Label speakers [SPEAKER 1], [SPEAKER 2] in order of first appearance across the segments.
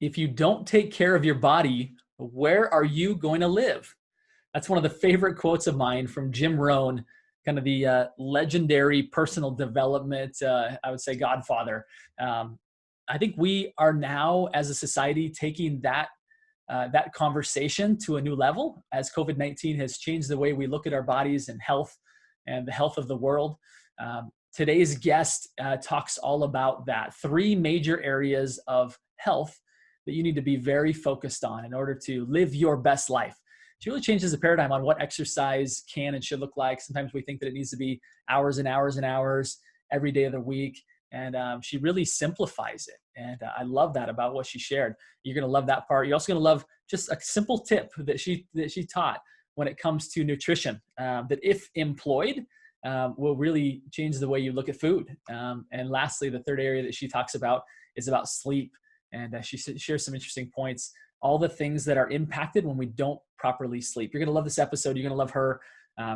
[SPEAKER 1] if you don't take care of your body, where are you going to live? That's one of the favorite quotes of mine from Jim Rohn, kind of the legendary personal development, I would say, godfather. I think we are now, as a society, taking that conversation to a new level as COVID-19 has changed the way we look at our bodies and health and the health of the world. Today's guest talks all about that. 3 major areas of health that you need to be very focused on in order to live your best life. She really changes the paradigm on what exercise can and should look like. Sometimes we think that it needs to be hours and hours and hours every day of the week. And she really simplifies it. And I love that about what she shared. You're going to love that part. You're also going to love just a simple tip that she taught when it comes to nutrition, that if employed, will really change the way you look at food. And lastly, the third area that she talks about is about sleep. And she shares some interesting points, all the things that are impacted when we don't properly sleep. You're going to love this episode. You're going to love her.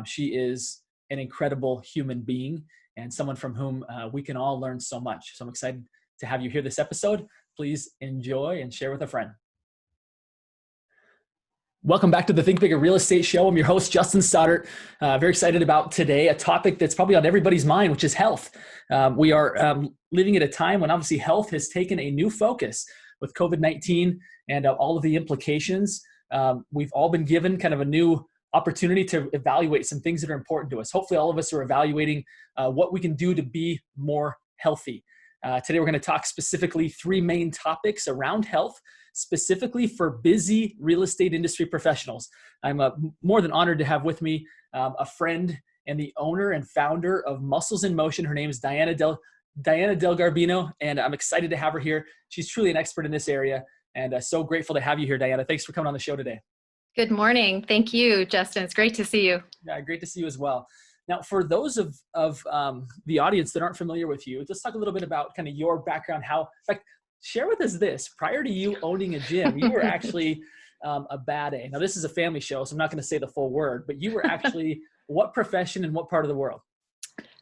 [SPEAKER 1] She is an incredible human being and someone from whom we can all learn so much. So I'm excited to have you hear this episode. Please enjoy and share with a friend. Welcome back to the Think Bigger Real Estate Show. I'm your host, Justin Stoddart. Very excited about today, a topic that's probably on everybody's mind, which is health. We are living at a time when obviously health has taken a new focus with COVID-19 and all of the implications. We've all been given kind of a new opportunity to evaluate some things that are important to us. Hopefully all of us are evaluating what we can do to be more healthy. Today we're going to talk specifically 3 main topics around health, specifically for busy real estate industry professionals. I'm more than honored to have with me a friend and the owner and founder of Muscles in Motion. Her name is Diana Del Garbino, and I'm excited to have her here. She's truly an expert in this area, and so grateful to have you here, Diana. Thanks for coming on the show today.
[SPEAKER 2] Good morning. Thank you, Justin. It's great to see you.
[SPEAKER 1] Yeah, great to see you as well. Now, for those of the audience that aren't familiar with you, just talk a little bit about kind of your background. In fact, share with us this. Prior to you owning a gym, you were actually a bad A. Now, this is a family show, so I'm not going to say the full word, but you were actually what profession and what part of the world?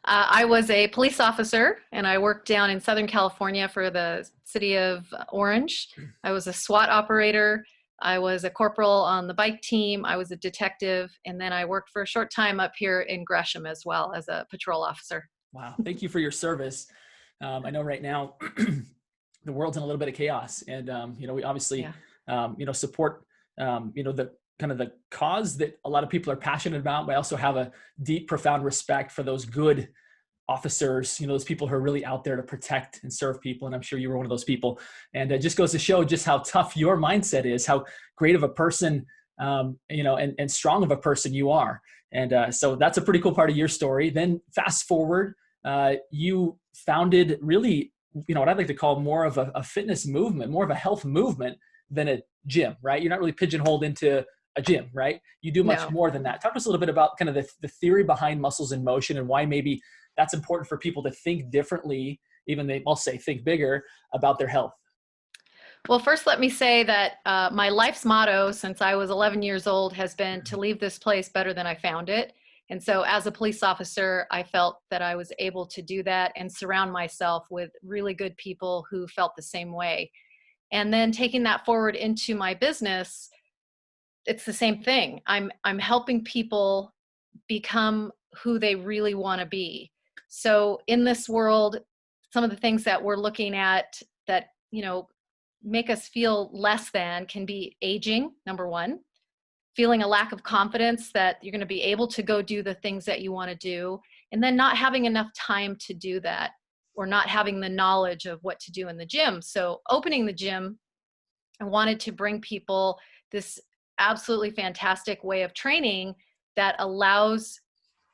[SPEAKER 2] I was a police officer, and I worked down in Southern California for the city of Orange. I was a SWAT operator. I was a corporal on the bike team. I was a detective. And then I worked for a short time up here in Gresham as well as a patrol officer.
[SPEAKER 1] Wow. Thank you for your service. I know right now the world's in a little bit of chaos, and, we obviously, support, the kind of the cause that a lot of people are passionate about, but I also have a deep, profound respect for those good officers, those people who are really out there to protect and serve people. And I'm sure you were one of those people. And it just goes to show just how tough your mindset is, how great of a person, and strong of a person you are. And so that's a pretty cool part of your story. Then fast forward, you founded really, what I'd like to call more of a fitness movement, more of a health movement than a gym, right? You're not really pigeonholed into a gym, right? You do much more than that. Talk to us a little bit about kind of the theory behind Muscles in Motion and why maybe that's important for people to think differently, I'll say think bigger about their health.
[SPEAKER 2] Well, first, let me say that my life's motto since I was 11 years old has been to leave this place better than I found it. And so as a police officer, I felt that I was able to do that and surround myself with really good people who felt the same way. And then taking that forward into my business, it's the same thing. I'm helping people become who they really want to be. So in this world, some of the things that we're looking at that, make us feel less than can be aging, number one, feeling a lack of confidence that you're going to be able to go do the things that you want to do, and then not having enough time to do that or not having the knowledge of what to do in the gym. So opening the gym, I wanted to bring people this absolutely fantastic way of training that allows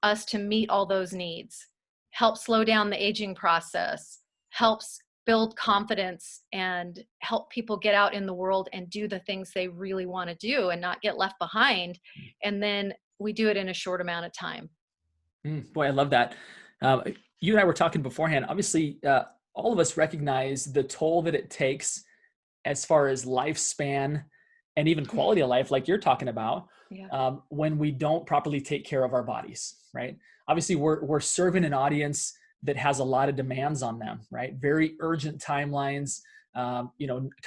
[SPEAKER 2] us to meet all those needs, help slow down the aging process, helps build confidence, and help people get out in the world and do the things they really want to do and not get left behind. And then we do it in a short amount of time.
[SPEAKER 1] Boy, I love that. You and I were talking beforehand. Obviously, all of us recognize the toll that it takes as far as lifespan and even quality of life, like you're talking about, when we don't properly take care of our bodies, right? Obviously, we're serving an audience that has a lot of demands on them, right? Very urgent timelines, kind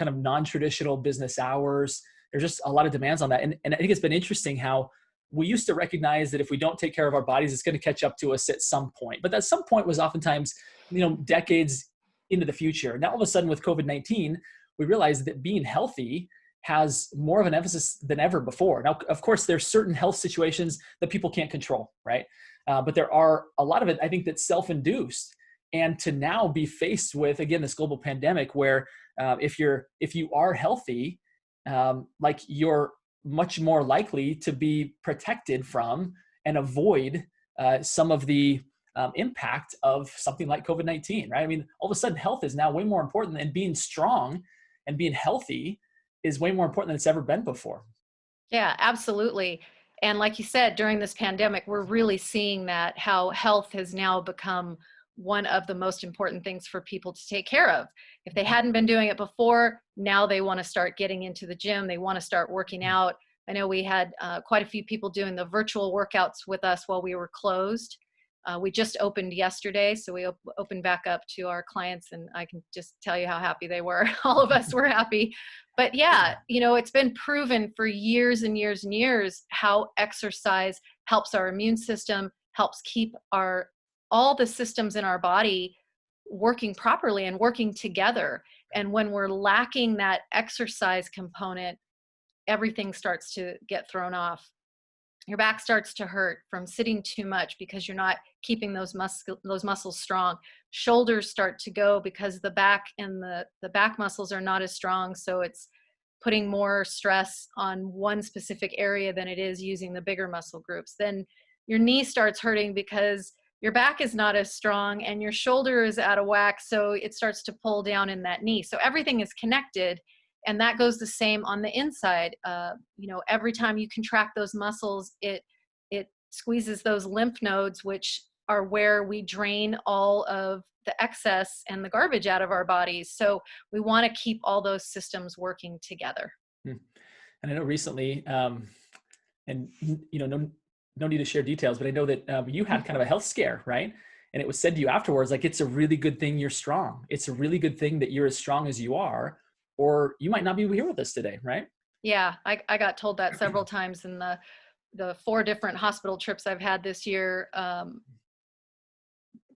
[SPEAKER 1] of non-traditional business hours. There's just a lot of demands on that. And I think it's been interesting how we used to recognize that if we don't take care of our bodies, it's going to catch up to us at some point. But that some point was oftentimes, decades into the future. Now, all of a sudden with COVID-19, we realized that being healthy has more of an emphasis than ever before. Now, of course, there's certain health situations that people can't control, right? But there are a lot of it, I think, that's self-induced. And to now be faced with, again, this global pandemic where if you are healthy, like you're much more likely to be protected from and avoid some of the impact of something like COVID-19, right? I mean, all of a sudden health is now way more important, and being strong and being healthy is way more important than it's ever been before.
[SPEAKER 2] Yeah, absolutely. And like you said, during this pandemic, we're really seeing that how health has now become one of the most important things for people to take care of. If they hadn't been doing it before, now they want to start getting into the gym. They want to start working out. I know we had quite a few people doing the virtual workouts with us while we were closed. We just opened yesterday, so we opened back up to our clients, and I can just tell you how happy they were. All of us were happy. But yeah, it's been proven for years and years and years how exercise helps our immune system, helps keep all the systems in our body working properly and working together. And when we're lacking that exercise component, everything starts to get thrown off. Your back starts to hurt from sitting too much because you're not keeping those muscles strong. Shoulders start to go because the back and the back muscles are not as strong. So it's putting more stress on one specific area than it is using the bigger muscle groups. Then your knee starts hurting because your back is not as strong and your shoulder is out of whack. So it starts to pull down in that knee. So everything is connected. And that goes the same on the inside. Every time you contract those muscles, it squeezes those lymph nodes, which are where we drain all of the excess and the garbage out of our bodies. So we want to keep all those systems working together.
[SPEAKER 1] And I know recently, and no need to share details, but I know that you had kind of a health scare, right? And it was said to you afterwards, like, it's a really good thing you're strong. It's a really good thing that you're as strong as you are, or you might not be here with us today, right?
[SPEAKER 2] Yeah, I got told that several times in the 4 different hospital trips I've had this year.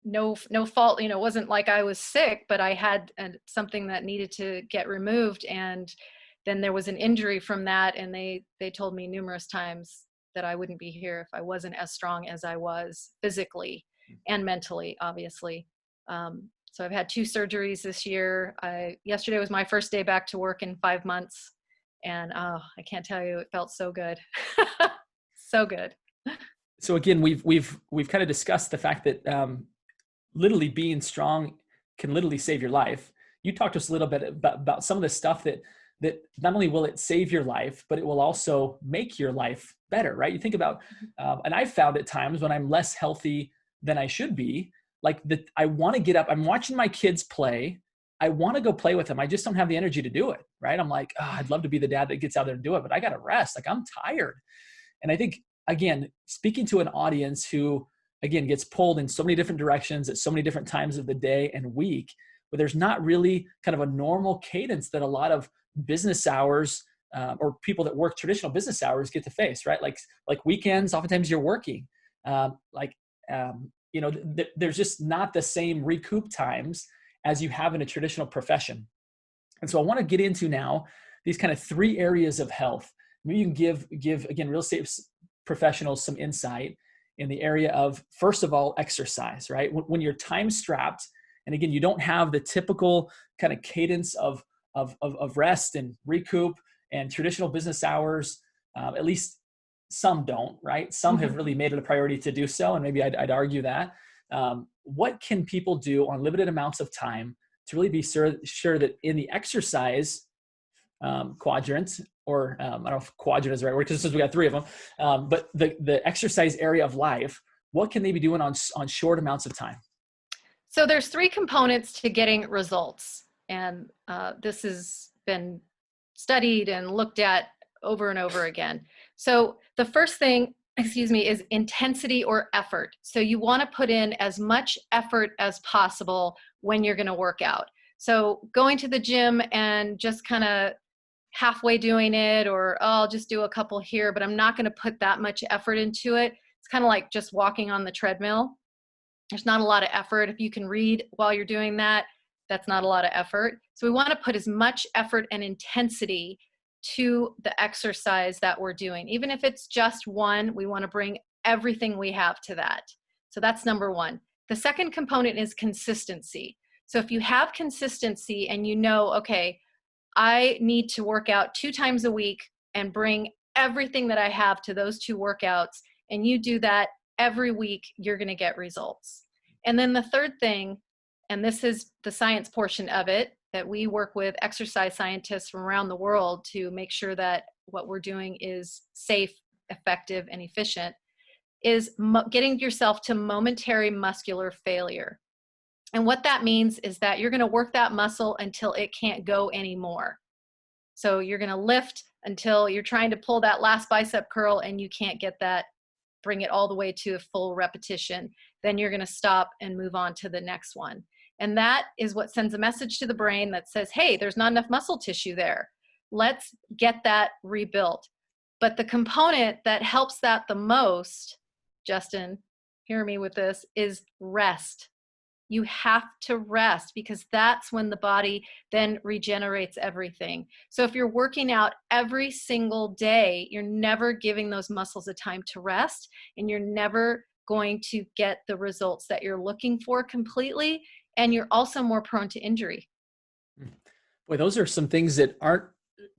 [SPEAKER 2] No fault, it wasn't like I was sick, but I had something that needed to get removed. And then there was an injury from that. And they told me numerous times that I wouldn't be here if I wasn't as strong as I was physically and mentally, obviously. So I've had 2 surgeries this year. Yesterday was my first day back to work in 5 months. And I can't tell you, it felt so good. So good.
[SPEAKER 1] So again, we've kind of discussed the fact that literally being strong can literally save your life. You talked to us a little bit about some of the stuff that not only will it save your life, but it will also make your life better, right? You think about, and I've found at times when I'm less healthy than I should be, like I want to get up, I'm watching my kids play. I want to go play with them. I just don't have the energy to do it, right? I'm like, I'd love to be the dad that gets out there and do it, but I got to rest. Like, I'm tired. And I think, again, speaking to an audience who, again, gets pulled in so many different directions at so many different times of the day and week, but there's not really kind of a normal cadence that a lot of business hours or people that work traditional business hours get to face, right? Like weekends, oftentimes you're working. There's just not the same recoup times as you have in a traditional profession. And so I want to get into now these kind of 3 areas of health. Maybe you can give again, real estate professionals some insight in the area of, first of all, exercise, right? When you're time strapped, and again, you don't have the typical kind of cadence of rest and recoup and traditional business hours, at least some don't, right? Some have really made it a priority to do so, and maybe I'd argue that. What can people do on limited amounts of time to really be sure that in the exercise quadrant, or I don't know if quadrant is the right word because we got 3 of them, but the exercise area of life, what can they be doing on short amounts of time?
[SPEAKER 2] So there's 3 components to getting results. And this has been studied and looked at over and over again. So the first thing, is intensity or effort. So you want to put in as much effort as possible when you're going to work out. So going to the gym and just kind of halfway doing it, or, oh, I'll just do a couple here, but I'm not going to put that much effort into it. It's kind of like just walking on the treadmill. There's not a lot of effort. If you can read while you're doing that, that's not a lot of effort. So we want to put as much effort and intensity to the exercise that we're doing. Even if it's just one, we want to bring everything we have to that. So that's number one. The second component is consistency. So if you have consistency and you know, okay, I need to work out 2 times a week and bring everything that I have to those 2 workouts, and you do that every week, you're going to get results. And then the third thing, and this is the science portion of it, that we work with exercise scientists from around the world to make sure that what we're doing is safe, effective, and efficient, is getting yourself to momentary muscular failure. And what that means is that you're going to work that muscle until it can't go anymore. So you're going to lift until you're trying to pull that last bicep curl and you can't get that, bring it all the way to a full repetition. Then you're going to stop and move on to the next one. And that is what sends a message to the brain that says, hey, there's not enough muscle tissue there. Let's get that rebuilt. But the component that helps that the most, Justin, hear me with this, is rest. You have to rest, because that's when the body then regenerates everything. So if you're working out every single day, you're never giving those muscles a time to rest, and you're never going to get the results that you're looking for completely. And you're also more prone to injury.
[SPEAKER 1] Boy, those are some things that aren't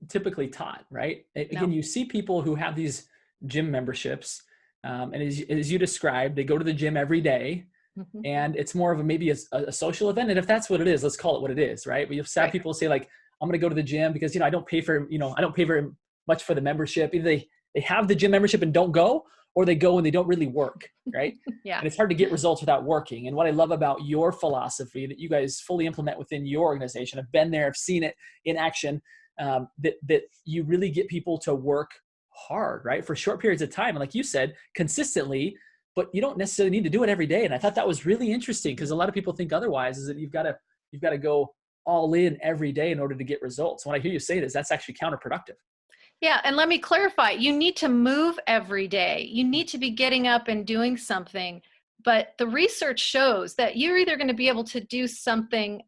[SPEAKER 1] typically taught, right? Again,
[SPEAKER 2] No.
[SPEAKER 1] you see people who have these gym memberships, and as you described, they go to the gym every day.
[SPEAKER 2] Mm-hmm.
[SPEAKER 1] And it's more of maybe a social event. And if that's what it is, let's call it what it is, right? We have sad people say like, I'm going to go to the gym because, I don't pay very much for the membership. Either they have the gym membership and don't go, or they go and they don't really work, right?
[SPEAKER 2] Yeah.
[SPEAKER 1] And it's hard to get results without working. And what I love about your philosophy that you guys fully implement within your organization, I've been there, I've seen it in action, that you really get people to work hard, right? For short periods of time. And like you said, consistently, but you don't necessarily need to do it every day. And I thought that was really interesting, because a lot of people think otherwise, is that you've got to go all in every day in order to get results. When I hear you say this, that's actually counterproductive.
[SPEAKER 2] Yeah. And let me clarify, you need to move every day. You need to be getting up and doing something. But the research shows that you're either going to be able to do something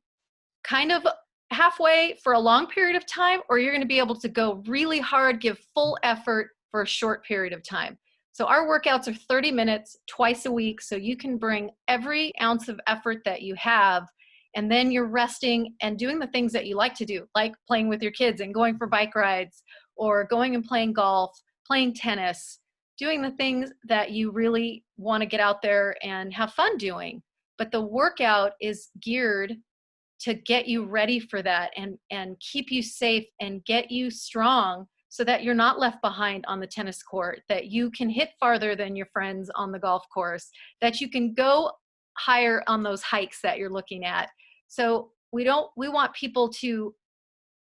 [SPEAKER 2] kind of halfway for a long period of time, or you're going to be able to go really hard, give full effort for a short period of time. So our workouts are 30 minutes twice a week. So you can bring every ounce of effort that you have, and then you're resting and doing the things that you like to do, like playing with your kids and going for bike rides, or going and playing golf, playing tennis, doing the things that you really want to get out there and have fun doing. But the workout is geared to get you ready for that, and keep you safe and get you strong, so that you're not left behind on the tennis court, that you can hit farther than your friends on the golf course, that you can go higher on those hikes that you're looking at. So we want people to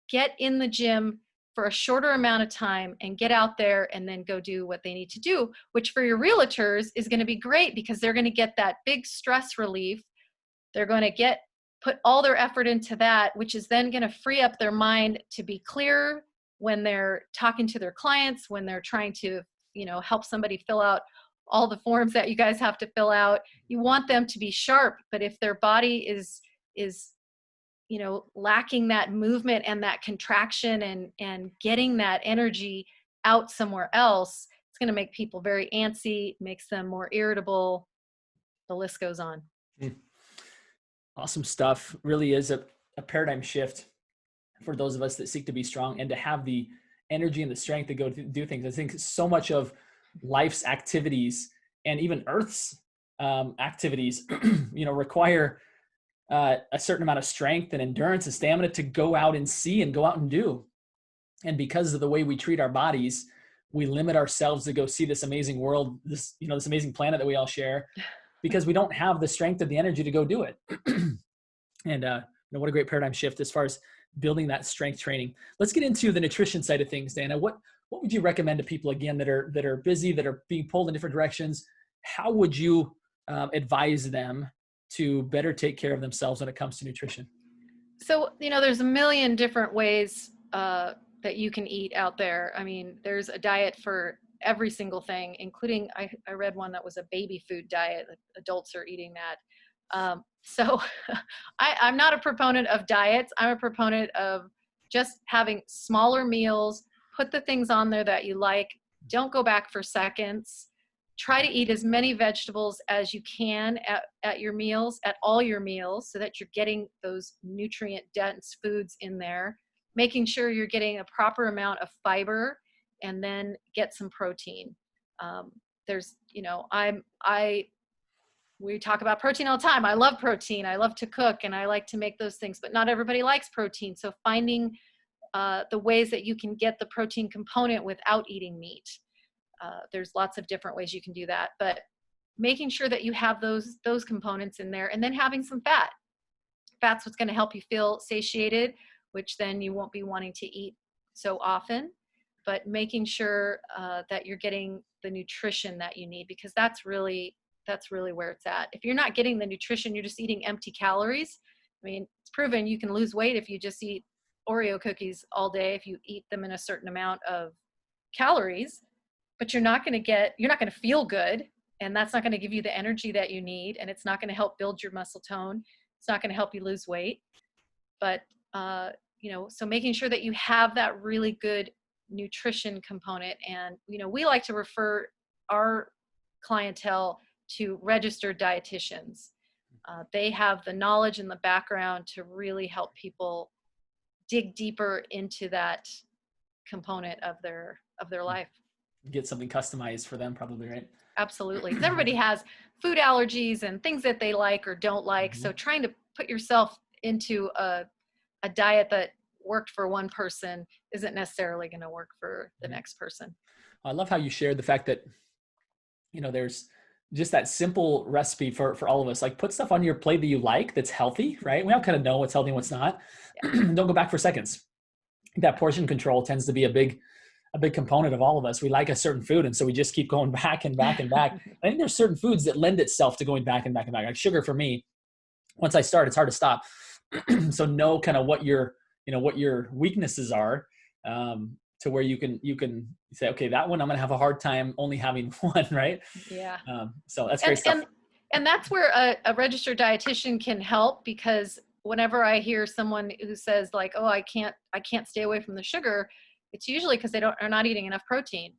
[SPEAKER 2] get in the gym for a shorter amount of time and get out there and then go do what they need to do, which for your realtors is going to be great, because they're going to get that big stress relief. They're going to put all their effort into that, which is then going to free up their mind to be clear when they're talking to their clients, when they're trying to, help somebody fill out all the forms that you guys have to fill out. You want them to be sharp, but if their body is lacking that movement and that contraction and getting that energy out somewhere else, it's going to make people very antsy, makes them more irritable. The list goes on.
[SPEAKER 1] Awesome stuff. Really is a paradigm shift for those of us that seek to be strong and to have the energy and the strength to go do things. I think so much of life's activities, and even Earth's activities, require a certain amount of strength and endurance and stamina to go out and see and go out and do. And because of the way we treat our bodies, we limit ourselves to go see this amazing world, this amazing planet that we all share, because we don't have the strength or the energy to go do it. And what a great paradigm shift as far as building that strength training. Let's get into the nutrition side of things, Dana. What would you recommend to people, again, that are busy, that are being pulled in different directions? How would you advise them to better take care of themselves when it comes to nutrition?
[SPEAKER 2] So, there's a million different ways that you can eat out there. I mean, there's a diet for every single thing, including I read one that was a baby food diet. Adults are eating that. So I'm not a proponent of diets. I'm a proponent of just having smaller meals, put the things on there that you like. Don't go back for seconds. Try to eat as many vegetables as you can at your meals, at all your meals, so that you're getting those nutrient dense foods in there, making sure you're getting a proper amount of fiber, and then get some protein. There's, we talk about protein all the time. I love protein. I love to cook and I like to make those things, but not everybody likes protein. So finding the ways that you can get the protein component without eating meat. There's lots of different ways you can do that, but making sure that you have those components in there, and then having some fat. Fat's what's going to help you feel satiated, which then you won't be wanting to eat so often, but making sure that you're getting the nutrition that you need, because that's really where it's at. If you're not getting the nutrition, you're just eating empty calories. I mean, it's proven you can lose weight if you just eat Oreo cookies all day, if you eat them in a certain amount of calories, but you're not going to feel good. And that's not going to give you the energy that you need. And it's not going to help build your muscle tone. It's not going to help you lose weight. But, so making sure that you have that really good nutrition component. And, we like to refer our clientele to registered dietitians. They have the knowledge and the background to really help people dig deeper into that component of their life.
[SPEAKER 1] Get something customized for them, probably, right?
[SPEAKER 2] Absolutely. Because everybody has food allergies and things that they like or don't like. So trying to put yourself into a diet that worked for one person isn't necessarily going to work for the next person.
[SPEAKER 1] I love how you shared the fact that, there's just that simple recipe for all of us. Like, put stuff on your plate that you like, that's healthy, right? We all kind of know what's healthy and what's not. Yeah. Don't go back for seconds. That portion control tends to be a big component of all of us. We like a certain food, and so we just keep going back and back and back. I think there's certain foods that lend itself to going back and back and back. Like sugar, for me, once I start, it's hard to stop. So know kind of what your weaknesses are, to where you can say, okay, that one I'm going to have a hard time only having one, right?
[SPEAKER 2] Yeah.
[SPEAKER 1] So that's great stuff.
[SPEAKER 2] And that's where a registered dietitian can help, because whenever I hear someone who says like, oh, I can't stay away from the sugar, it's usually because they are not eating enough protein.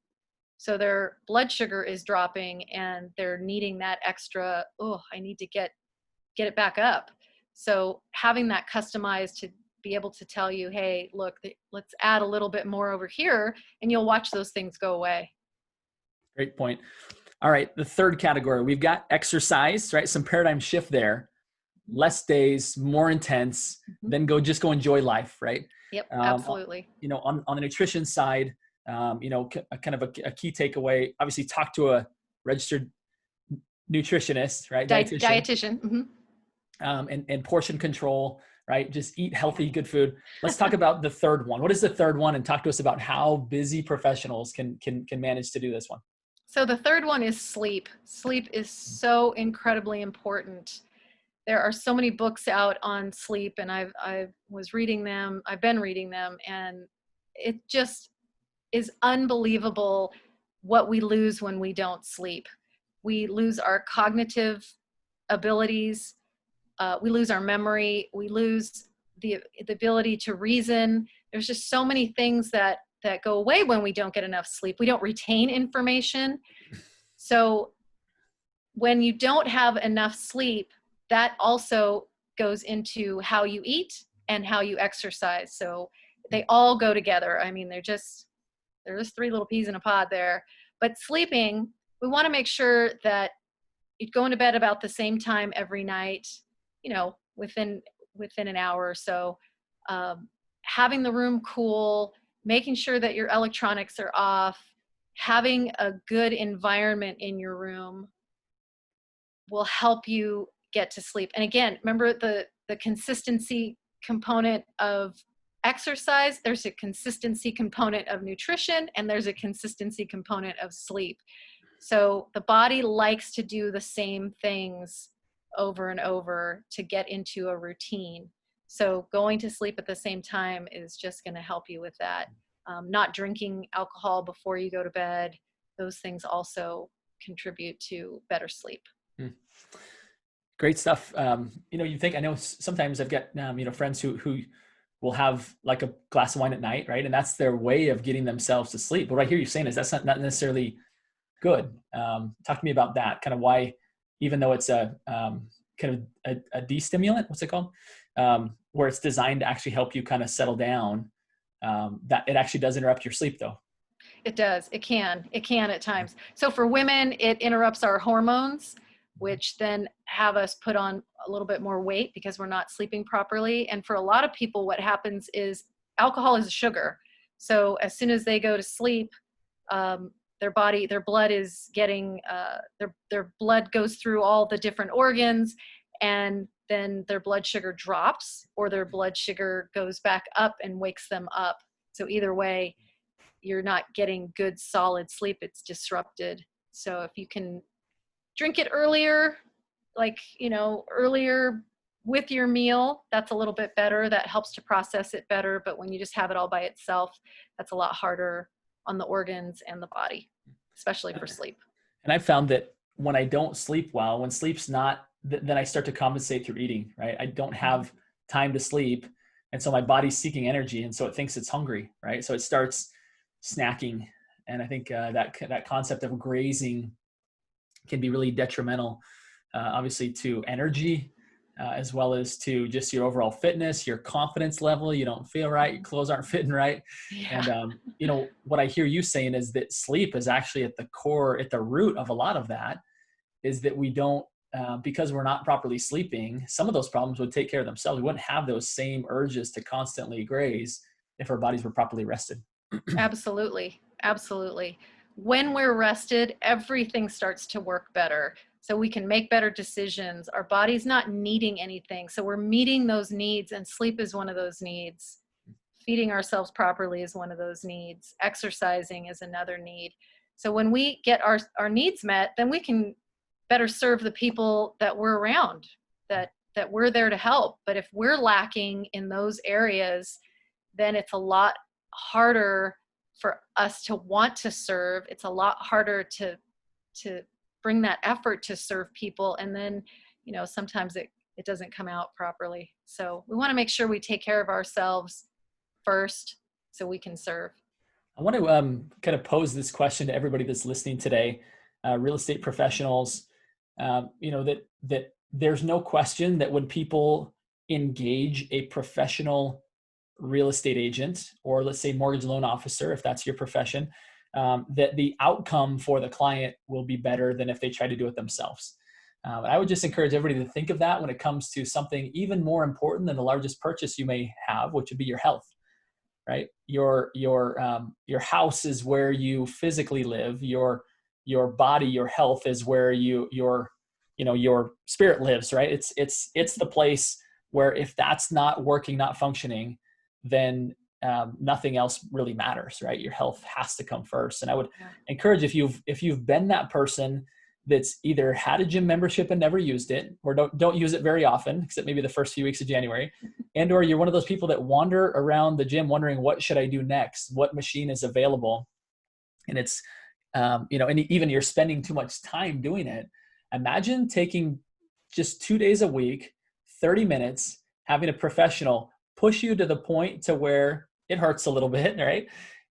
[SPEAKER 2] So their blood sugar is dropping and they're needing that extra, I need to get it back up. So having that customized to be able to tell you, hey, look, let's add a little bit more over here, and you'll watch those things go away.
[SPEAKER 1] Great point. All right. The third category, we've got exercise, right? Some paradigm shift there. Less days, more intense, then go enjoy life, right?
[SPEAKER 2] Yep, absolutely.
[SPEAKER 1] On the nutrition side, kind of a key takeaway, obviously talk to a registered nutritionist, right?
[SPEAKER 2] Dietitian. Mm-hmm.
[SPEAKER 1] And portion control, right? Just eat healthy, good food. Let's talk about the third one. What is the third one? And talk to us about how busy professionals can manage to do this one.
[SPEAKER 2] So the third one is sleep. Sleep is so incredibly important. There are so many books out on sleep, and I've been reading them, and it just is unbelievable what we lose when we don't sleep. We lose our cognitive abilities, we lose our memory, we lose the ability to reason. There's just so many things that go away when we don't get enough sleep. We don't retain information. So when you don't have enough sleep, that also goes into how you eat and how you exercise. So they all go together. I mean, they're just three little peas in a pod there. But sleeping, we want to make sure that you go into bed about the same time every night, within an hour or so. Having the room cool, making sure that your electronics are off, having a good environment in your room will help you get to sleep. And again, remember the consistency component of exercise. There's a consistency component of nutrition, and there's a consistency component of sleep. So the body likes to do the same things over and over to get into a routine. So going to sleep at the same time is just going to help you with that. Not drinking alcohol before you go to bed, those things also contribute to better sleep.
[SPEAKER 1] Hmm. Great stuff. You think, I know sometimes I've got, friends who will have like a glass of wine at night, right? And that's their way of getting themselves to sleep. But what I hear you saying is that's not necessarily good. Talk to me about that, kind of why, even though it's a kind of a de-stimulant, what's it called? Where it's designed to actually help you kind of settle down, that it actually does interrupt your sleep though.
[SPEAKER 2] It does. It can at times. So for women, it interrupts our hormones, which then have us put on a little bit more weight because we're not sleeping properly. And for a lot of people, what happens is alcohol is a sugar. So as soon as they go to sleep, their blood is getting, their blood goes through all the different organs, and then their blood sugar drops, or their blood sugar goes back up and wakes them up. So either way, you're not getting good solid sleep. It's disrupted. So if you can drink it earlier, earlier with your meal, that's a little bit better. That helps to process it better. But when you just have it all by itself, that's a lot harder on the organs and the body, especially for sleep.
[SPEAKER 1] And I've found that when I don't sleep well, when sleep's not, then I start to compensate through eating, right? I don't have time to sleep. And so my body's seeking energy. And so it thinks it's hungry, right? So it starts snacking. And I think that concept of grazing can be really detrimental, obviously to energy, as well as to just your overall fitness, your confidence level. You don't feel right, your clothes aren't fitting right.
[SPEAKER 2] Yeah.
[SPEAKER 1] And, what I hear you saying is that sleep is actually at the core, at the root of a lot of that, is that we don't, because we're not properly sleeping, some of those problems would take care of themselves. We wouldn't have those same urges to constantly graze if our bodies were properly rested.
[SPEAKER 2] Absolutely. Absolutely. When we're rested, everything starts to work better. So we can make better decisions. Our body's not needing anything. So we're meeting those needs, and sleep is one of those needs. Feeding ourselves properly is one of those needs. Exercising is another need. So when we get our needs met, then we can better serve the people that we're around, that we're there to help. But if we're lacking in those areas, then it's a lot harder for us to want to serve. It's a lot harder to bring that effort to serve people. And then, sometimes it doesn't come out properly. So we want to make sure we take care of ourselves first so we can serve.
[SPEAKER 1] I want to kind of pose this question to everybody that's listening today, real estate professionals, that there's no question that when people engage a professional real estate agent, or let's say mortgage loan officer, if that's your profession, that the outcome for the client will be better than if they try to do it themselves. And I would just encourage everybody to think of that when it comes to something even more important than the largest purchase you may have, which would be your health, right? Your house is where you physically live. Your body, your health is where your spirit lives, right? It's the place where if that's not working, not functioning, then nothing else really matters, right? Your health has to come first. And I would encourage, if you've been that person that's either had a gym membership and never used it, or don't use it very often, except maybe the first few weeks of January, and or you're one of those people that wander around the gym wondering, what should I do next? What machine is available? And it's, and even you're spending too much time doing it. Imagine taking just 2 days a week, 30 minutes, having a professional push you to the point to where it hurts a little bit, right?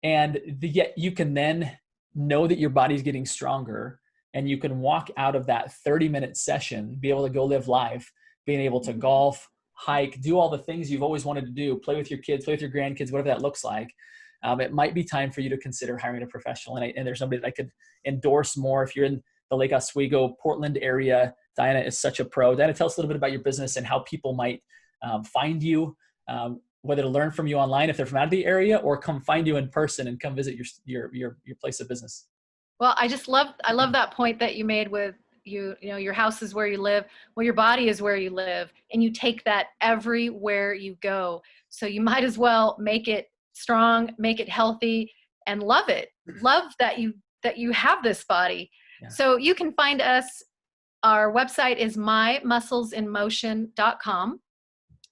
[SPEAKER 1] And yet you can then know that your body's getting stronger, and you can walk out of that 30-minute session, be able to go live life, being able to golf, hike, do all the things you've always wanted to do, play with your kids, play with your grandkids, whatever that looks like. It might be time for you to consider hiring a professional. And there's somebody that I could endorse more. If you're in the Lake Oswego, Portland area, Diana is such a pro. Diana, tell us a little bit about your business and how people might find you, whether to learn from you online if they're from out of the area, or come find you in person and come visit your place of business.
[SPEAKER 2] Well, I love that point that you made with your house is where you live. Well, your body is where you live, and you take that everywhere you go. So you might as well make it strong, make it healthy, and love it. Love that you have this body. Yeah. So you can find us. Our website is mymusclesinmotion.com.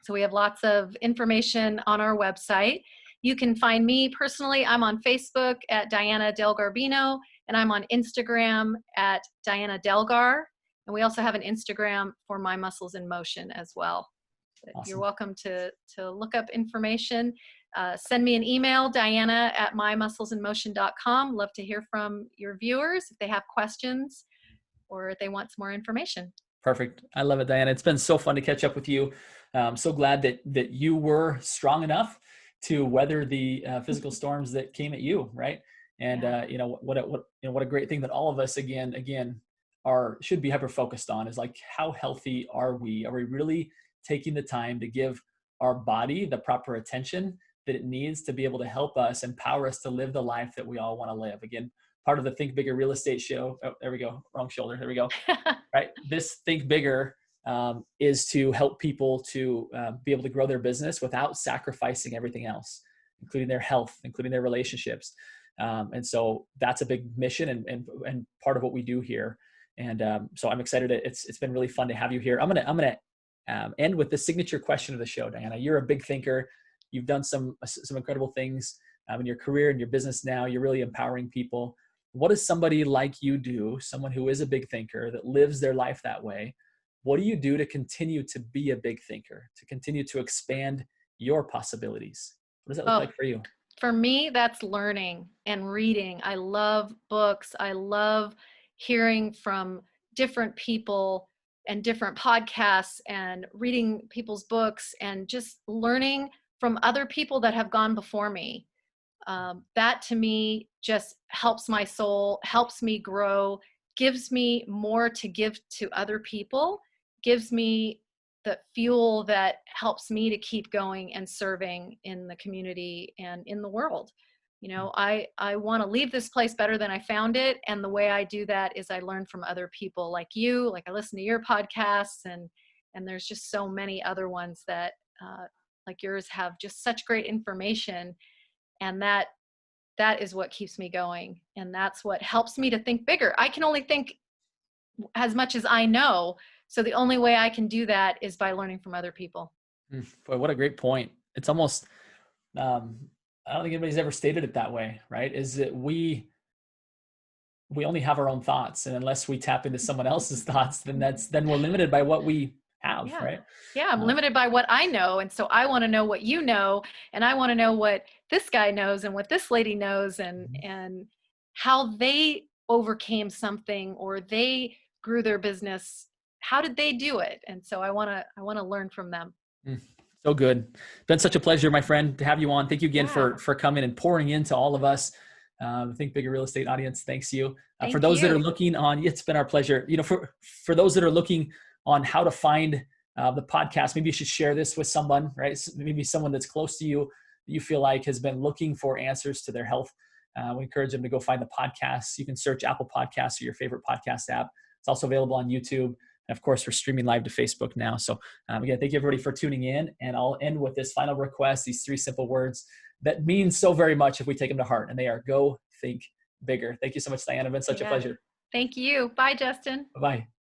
[SPEAKER 2] So we have lots of information on our website. You can find me personally. I'm on Facebook at Diana Del Garbino, and I'm on Instagram at Diana Delgar. And we also have an Instagram for My Muscles in Motion as well. But you're
[SPEAKER 1] Awesome.
[SPEAKER 2] welcome to look up information. Send me an email, Diana at mymusclesinmotion.com. Love to hear from your viewers if they have questions or if they want some more information.
[SPEAKER 1] Perfect. I love it, Diana. It's been so fun to catch up with you. So glad that you were strong enough to weather the physical storms that came at you, right? And
[SPEAKER 2] Yeah.
[SPEAKER 1] what a great thing that all of us again should be hyper focused on is like, how healthy are we? Are we really taking the time to give our body the proper attention that it needs to be able to help us, empower us to live the life that we all want to live? Again, part of the Think Bigger Real Estate Show. Oh, there we go. Wrong shoulder. There we go. Right. This Think Bigger is to help people to be able to grow their business without sacrificing everything else, including their health, including their relationships. And so that's a big mission and part of what we do here. And so I'm excited. It's been really fun to have you here. I'm gonna end with the signature question of the show, Diana. You're a big thinker. You've done some incredible things in your career and your business now. You're really empowering people. What does somebody like you do, someone who is a big thinker that lives their life that way? What do you do to continue to be a big thinker, to continue to expand your possibilities? What does that look
[SPEAKER 2] Oh,
[SPEAKER 1] like for you?
[SPEAKER 2] for me, that's learning and reading. I love books. I love hearing from different people and different podcasts and reading people's books and just learning from other people that have gone before me. That to me just helps my soul, helps me grow, gives me more to give to other people, gives me the fuel that helps me to keep going and serving in the community and in the world. You know, I want to leave this place better than I found it. And the way I do that is I learn from other people like you, like I listen to your podcasts, and there's just so many other ones that like yours have just such great information. And that is what keeps me going. And that's what helps me to think bigger. I can only think as much as I know. So the only way I can do that is by learning from other people.
[SPEAKER 1] Boy, what a great point. It's almost, I don't think anybody's ever stated it that way, right? Is that we only have our own thoughts. And unless we tap into someone else's thoughts, then we're limited by what we have,
[SPEAKER 2] Yeah.
[SPEAKER 1] right?
[SPEAKER 2] Yeah, I'm
[SPEAKER 1] Uh,
[SPEAKER 2] limited by what I know. And so I want to know what you know, and I want to know what this guy knows and what this lady knows, and how they overcame something or they grew their business. How did they do it? And so I want to learn from them.
[SPEAKER 1] Mm, So good. Been such a pleasure, my friend, to have you on. Thank you again
[SPEAKER 2] Yeah.
[SPEAKER 1] for coming and pouring into all of us. Think Bigger Real Estate audience, thanks you. For
[SPEAKER 2] Thank
[SPEAKER 1] those that are
[SPEAKER 2] you.
[SPEAKER 1] looking on, it's been our pleasure. You know, for those that are looking on how to find the podcast, maybe you should share this with someone, right? Maybe someone that's close to you that you feel like has been looking for answers to their health. We encourage them to go find the podcast. You can search Apple Podcasts or your favorite podcast app. It's also available on YouTube. And of course, we're streaming live to Facebook now. So again, thank you everybody for tuning in. And I'll end with this final request, these 3 simple words that mean so very much if we take them to heart. And they are: go think bigger. Thank you so much, Diana. It's been such a
[SPEAKER 2] Yeah.
[SPEAKER 1] pleasure.
[SPEAKER 2] Thank you. Bye, Justin.
[SPEAKER 1] Bye-bye.